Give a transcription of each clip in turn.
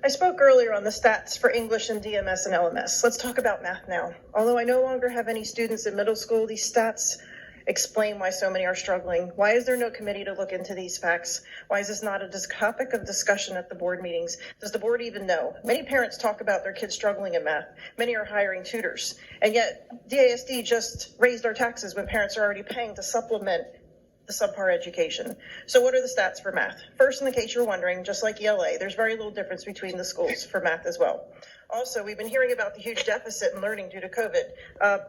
I spoke earlier on the stats for English and DMS and LMS. Let's talk about math now. Although I no longer have any students in middle school, these stats explain why so many are struggling. Why is there no committee to look into these facts? Why is this not a topic of discussion at the board meetings? Does the board even know? Many parents talk about their kids struggling in math. Many are hiring tutors. And yet DASD just raised our taxes when parents are already paying to supplement the subpar education. So what are the stats for math? First, in case you're wondering, just like ELA, there's very little difference between the schools for math as well. Also, we've been hearing about the huge deficit in learning due to COVID.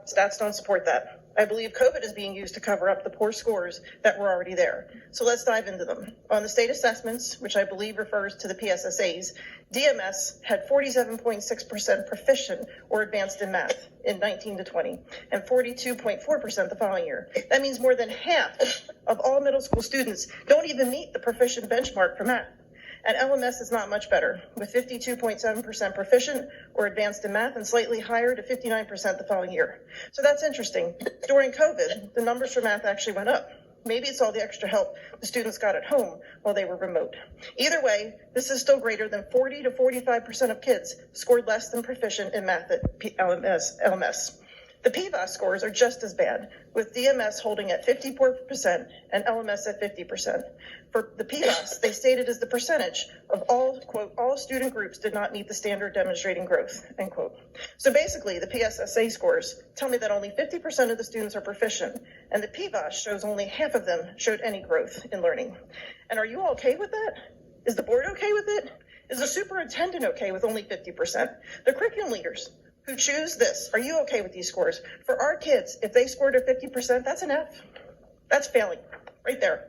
Stats don't support that. I believe COVID is being used to cover up the poor scores that were already there. So let's dive into them. On the state assessments, which I believe refers to the PSSAs, DMS had 47.6% proficient or advanced in math in 19 to 20, and 42.4% the following year. That means more than half of all middle school students don't even meet the proficient benchmark for math. And LMS is not much better, with 52.7% proficient or advanced in math and slightly higher to 59% the following year. So that's interesting. During COVID, the numbers for math actually went up. Maybe it's all the extra help the students got at home while they were remote. Either way, this is still greater than 40 to 45% of kids scored less than proficient in math at LMS. The PVAS scores are just as bad, with DMS holding at 54% and LMS at 50%. For the PVAS, they stated as the percentage of all, quote, all student groups did not meet the standard demonstrating growth, end quote. So basically, the PSSA scores tell me that only 50% of the students are proficient, and the PVAS shows only half of them showed any growth in learning. And are you all okay with that? Is the board okay with it? Is the superintendent okay with only 50%? The curriculum leaders who choose this, are you okay with these scores? For our kids, if they scored a 50%, that's an F. That's failing, right there.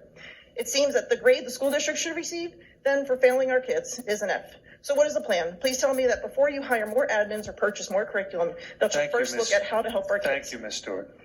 It seems that the grade the school district should receive, then for failing our kids, is an F. So what is the plan? Please tell me that before you hire more admins or purchase more curriculum, they'll first look at how to help our kids. Thank you, Ms. Stewart.